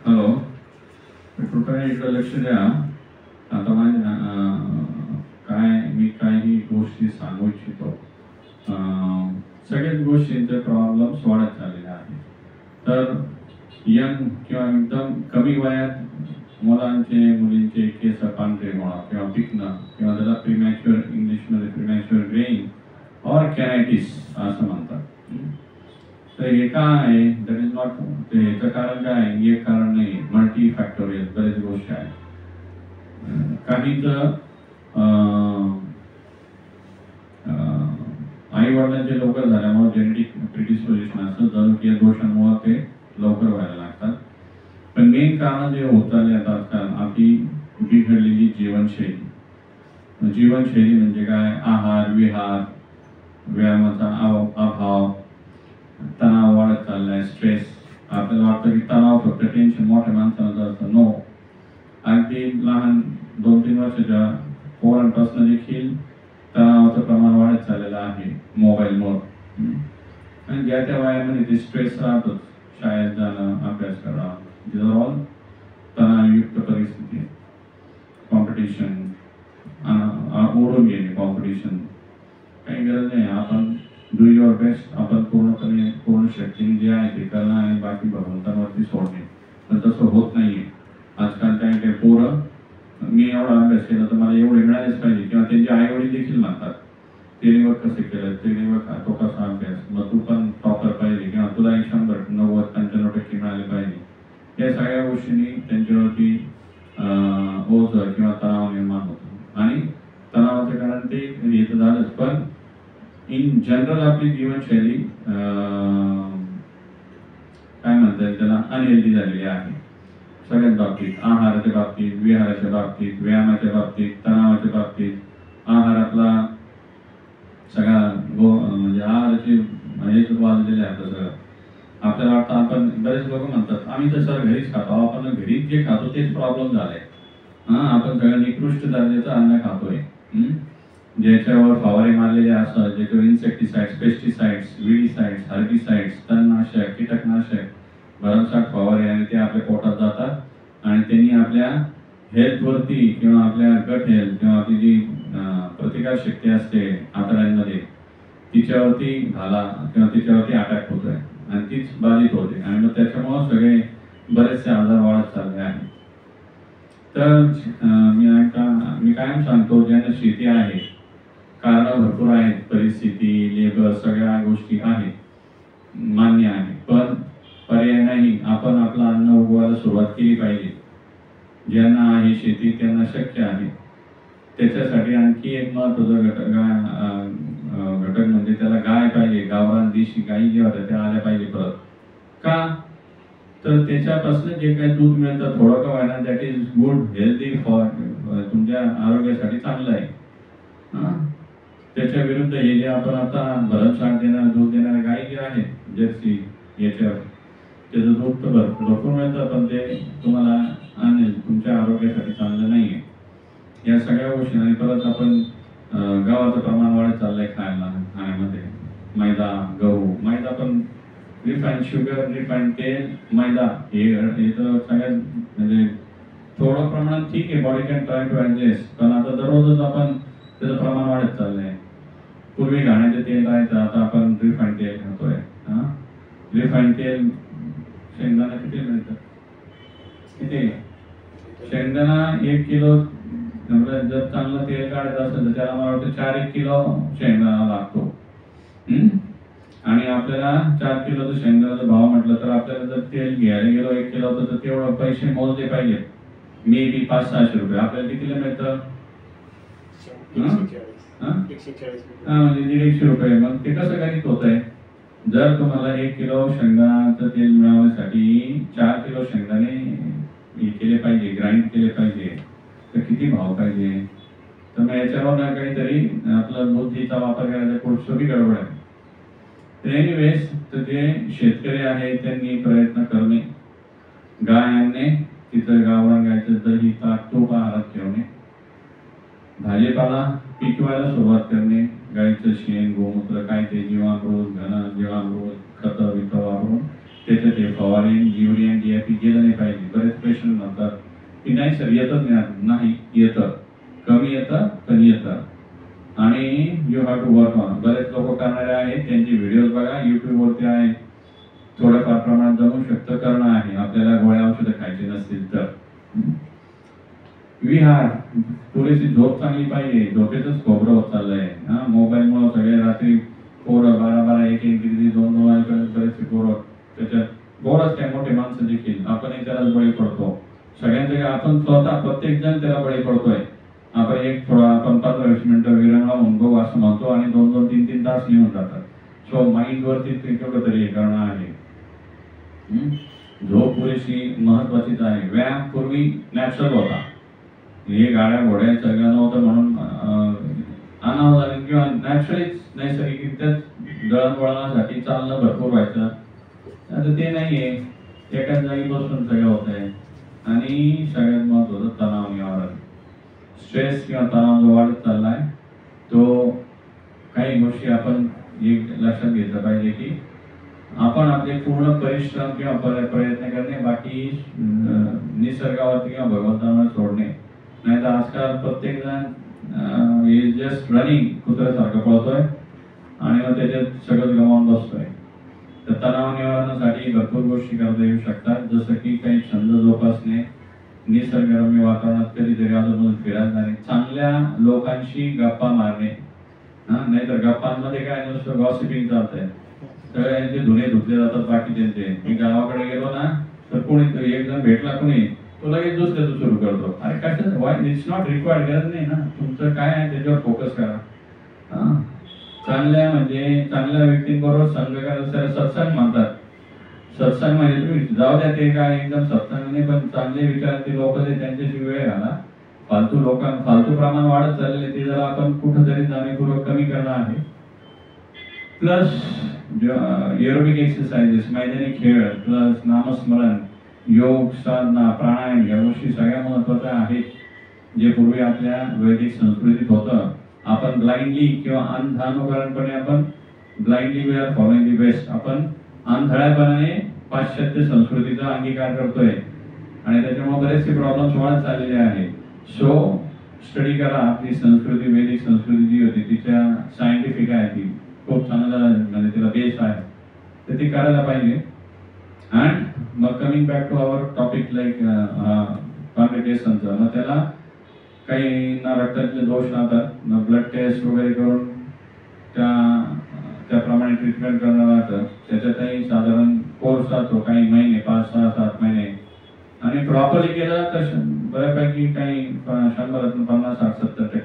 Hello, कृपया इकडे लक्ष द्या. आता माझ्या मी काही गोष्टी सांगू इच्छितो. सगळ्याच गोष्टींचे प्रॉब्लेम्स वाढत चाललेले आहेत. तर यंग किंवा एकदम कमी वयात मुलींचे केस पांढरे होणं किंवा पिकणं किंवा त्याला प्रीमॅच्युअर, इंग्लिशमध्ये प्रीमॅच्युअर ग्रेइंग और कॅरायटिस असं म्हणतात. तर हे काय आहे? दॅट इज नॉट, त्याचं कारण काय आहे? एक कारण नाही, मल्टी फॅक्टोरियल बरेच गोष्टी आहेत. काही तर आई वडिलांचे लवकर झाल्यामुळे जेनेटिक प्रिडिस्पोजिशन असतं, जनुकीय दोषांमुळे ते लवकर व्हायला लागतात. पण मेन कारण जे होत चालले आता आजकाल, आपली बिघडलेली जीवनशैली. जीवनशैली म्हणजे काय? आहार विहार, व्यायामाचा अभाव, तणाव वाढत चाललाय, स्ट्रेस. आपल्याला वाटतं की तणाव फक्त टेन्शन मोठ्या माणसाला असतं. नो, अगदी लहान 2-3 वर्षाच्या पोरांपासून देखील तणावाचं प्रमाण वाढत चाललेलं आहे मोबाईलमुळे. आणि ज्या त्या वयामध्ये ते स्ट्रेस राहतोच. शाळेत जाणं, अभ्यास करणं, दिस आर ऑल तणावयुक्त परिस्थिती. कॉम्पिटिशन, ओढून घेणे कॉम्पिटिशन, काही गरज नाही. आपण डू युअर बेस्ट, आपण पूर्ण शक्तीने जे आहे ते करणं आणि बाकी भगवंतांवरती सोडणे. पण तसं होत नाहीये आजकाल. काही पोरं, मी एवढा अभ्यास केला तर मला एवढे मिळालेच पाहिजे, किंवा त्यांचे आई वडील देखील म्हणतात त्याने बघ कसं केलं, त्याने बघ तो कसा अभ्यास, मग तू पण टॉपर पाहिजे, किंवा तुला 100, 90-95% मिळाले पाहिजे. या सगळ्या गोष्टींनी त्यांच्यावरती ओझ किंवा तणाव निर्माण होतो. आणि तणावाचं कारण ते येतं झालंच. पण इन जनरल आपली जीवनशैली काय म्हणतात त्याला, अनहेल्दी झालेली आहे सगळ्याच बाबतीत. आहाराच्या बाबतीत, विहाराच्या बाबतीत, व्यायामाच्या बाबतीत, तणावाच्या बाबतीत. आहारातला सगळा म्हणजे आहाराची हेच वाजलेले आहे सगळं. आपल्याला वाटतं, आपण बरेच लोक म्हणतात आम्ही तर सर घरीच खातो. आपण घरीच जे खातो तेच प्रॉब्लेम झालाय. आपण सगळं निकृष्ट दर्जाचं अन्न खातोय, ज्याच्यावर फवारे मारलेले असतात, ज्याच्यावर इन्सेक्टिसाइड्स, पेस्टिसाइड्स, विडीसाइड्स, हर्बिसाइड्स, तणनाशक, कीटकनाशक, भरमसाठ फवारे, आणि ते आपल्या पोटात जातात आणि त्यांनी आपल्या हेल्थवरती किंवा आपल्या गट हेल्थ किंवा आपली जी प्रतिकार शक्ती असते आतड्यांमध्ये, तिच्यावरती झाला किंवा तिच्यावरती अटॅक होतोय आणि तीच बाधित होते. आणि मग त्याच्यामुळे सगळे बरेचसे आजार वाढत चालले आहेत. तर मी कायम सांगतो, ज्यांना शेती आहे, कारण भरपूर आहेत, परिस्थिती, लेबर, सगळ्या गोष्टी आहेत, मान्य आहे, पण पर्याय नाही. आपण आपलं अन्न उगवायला सुरुवात केली पाहिजे. ज्यांना आहे शेती त्यांना शक्य आहे. त्याच्यासाठी आणखी एक महत्त्वाचा घटक म्हणजे त्याला गाय पाहिजे. गावरान देशी गायी ज्या होत्या त्या आल्या पाहिजे परत. का? तर त्याच्यापासून जे काही दूध मिळतं थोडं का व्हायना, that is good, healthy for, तुमच्या आरोग्यासाठी चांगलं आहे. त्याच्या विरुद्ध हे जे आपण आता भरमसाठ दूध देणाऱ्या गायी जे आहेत, जर्सी, याच्या त्याचं दूध तर भरपूर मिळतं, पण ते तुम्हाला तुमच्या आरोग्यासाठी चांगलं नाहीये. या सगळ्या गोष्टी. आणि परत आपण गव्हाचं प्रमाण वाढत चाललंय खाण्यामध्ये. मैदा, गहू, मैदा पण रिफाईंड शुगर, रिफाईंड तेल, मैदा, हे तर सगळ्यात म्हणजे थोडं प्रमाणात ठीक आहे, body can try to adjust. पण आता दररोजच आपण त्याचं प्रमाण वाढत चाललंय. पूर्वी घाण्याचे तेल राहायचं, आता आपण रिफाईंड तेल खातोय. रिफाईंड तेल, शेंगदाणा किती मिळतं? किती? शेंगदाणा 1 किलो जर चांगलं तेल काढायचं असेल तर त्याला मला वाटतं 4-1 किलो शेंगदाणा लागतो. आणि आपल्याला 4 किलोचं शेंगदाण्याचा भाव म्हटलं तर आपल्याला जर तेल घ्यायला गेलो 1 किलो तर तेवढं पैसे मोजले पाहिजे. मे बी 500-600 रुपये. आपल्याला कितीला मिळतं? 140. म्हणजे 150 रुपये. मग ते कसं गणित होत आहे? जर तुम्हाला 1 किलो शेंगदाण्याचं तेल मिळवण्यासाठी 4 किलो शेंगदाणे केले पाहिजे, ग्राइंड केले पाहिजे, तर किती भाव पाहिजे? तर मग याच्यावर काहीतरी आपला बुद्धीचा वापर करायचा, कुठची गडबड आहे. तर एनिवेज, तर जे शेतकरी आहेत त्यांनी प्रयत्न करणे, गाय आणणे, तिथं गावरान गायचं दही, ताक, तूप आहारात ठेवणे, भाजीपाला पिकवायला सुरुवात करणे, गायचं शेण, गोमूत्र, काय ते जीवामृत, घन जीवामृत, खतं वापरून त्याच्यात हे फवारे, युरिया, DAP गेलं नाही की नाही सर येतच नाही, येतं, कमी येतं, कमी येतं आणि you have to work on. बरेच लोक करणारे आहेत, त्यांचे व्हिडिओज बघा युट्यूबवरती आहे. थोड्याफार प्रमाणात जमू शकतं, करणं आहे आपल्याला, गोळ्या औषधं खायची नसतील तर. विहार, पुरेशी झोप चांगली पाहिजे, झोपेतच खोबरं होत चाललंय. मोबाईलमुळे सगळे रात्री पोरं 12-12, 1-1 डिग्री, 2-2 वाजेपर्यंत बरेचसे पोरं, त्याच्यात पोरच काय मोठे माणसं देखील आपणही त्यालाच बळी पडतो. सगळ्यांचे आपण स्वतः प्रत्येक जण त्याला बळी पडतोय. आपण एक थोडा आपण 15-20 मिनिटं विराम लावून बघू असं म्हणतो आणि 2-2, 3-3 तास निघून जातात. सो माइंड वरती तेवढं तरी करणं आहे. झोप पुरेशी महत्वाचीच आहे. व्यायाम पूर्वी नॅचरल होता, हे गाड्या घोड्या सगळं नव्हतं म्हणून अनाव झाले किंवा नॅचरलीच नैसर्गिकरित्याच दळणवळणासाठी चालणं भरपूर व्हायचं. आता ते नाहीये, एकाच जागी बसून सगळं होत आहे. आणि सगळ्यात महत्वाचं तणाव निवारण. स्ट्रेस किंवा तणाव जो वाढत चाललाय तो काही गोष्टी आपण एक लक्षात घेतलं पाहिजे की आपण आपले पूर्ण परिश्रम किंवा प्रयत्न करणे, बाकी निसर्गावरती किंवा भगवंतांवर सोडणे. नाही तर आजकाल प्रत्येक जण इज जस्ट रनिंग, कुत्र्यासारखं पळतोय आणि मग त्याच्यात सगळं गमावून बसतोय. तर तणाव निवारणासाठी भरपूर गोष्टी करता येऊ शकतात, जसं की काही छंद जोपासणे, निसर्गरम्य वातावरणात कधीतरी अजून फिरायला जाणे, चांगल्या लोकांशी गप्पा मारणे. नाहीतर गप्पांमध्ये काय नुसतं गॉसिपिंग चालतंय, सगळ्यांचे धुणे धुतले जातात बाकीच्यांचे. मी गावाकडे गेलो ना तर कोणी एक जण भेटला कोणी, तो लगेच दुसऱ्याचं सुरू करतो. अरे कशाचं, वाय इट्स नॉट रिक्वायर्ड, गरज नाही ना. तुमचं काय आहे त्याच्यावर फोकस करा. चांगल्या म्हणजे चांगल्या व्यक्तींबरोबर संग करा. सत्संग म्हणतात, सत्संग म्हणजे तुम्ही जाऊ द्या ते काय एकदम सत्संग नाही, पण चांगले विचारांचे लोक जे त्यांच्याशी वेळ घाला. फालतू प्रमाण वाढत चाललेले ते जरा आपण कुठंतरी जाणीवपूर्वक कमी करणं आहे. प्लस एरोबिक एक्सरसाइजेस, मैदानी खेळ, प्लस नामस्मरण, योग, साधना, प्राणायाम, या गोष्टी सगळ्या महत्वाच्या आहेत, जे पूर्वी आपल्या वैदिक संस्कृतीत होतं. आपण ब्लाइंडली किंवा अंधानुकरणपणे आपण blindly we are following the best, आपण आंधळ्यापणाने पाश्चात्य संस्कृतीचा अंगीकार करतोय आणि त्याच्यामुळे बरेचसे प्रॉब्लेम्स वाढत चाललेले आहेत. सो स्टडी करा आपली संस्कृती, वैदिक संस्कृती जी होती तिच्या सायंटिफिक आहे, ती खूप चांगलं म्हणजे तिला बेस आहे, तर ती करायला पाहिजे. अँड मग coming back to our topic like कॉम्प्लिकेशनचं, मग त्याला काही ना रक्तातले दोष राहतात, मग ब्लड टेस्ट वगैरे करून त्याप्रमाणे ट्रीटमेंट करणं राहतं. त्याच्यातही साधारण कोर्स जातो, काही महिने, 5, 6, 7 महिने, आणि प्रॉपरली केलं तर बऱ्यापैकी काही 100, 50, 60, 70%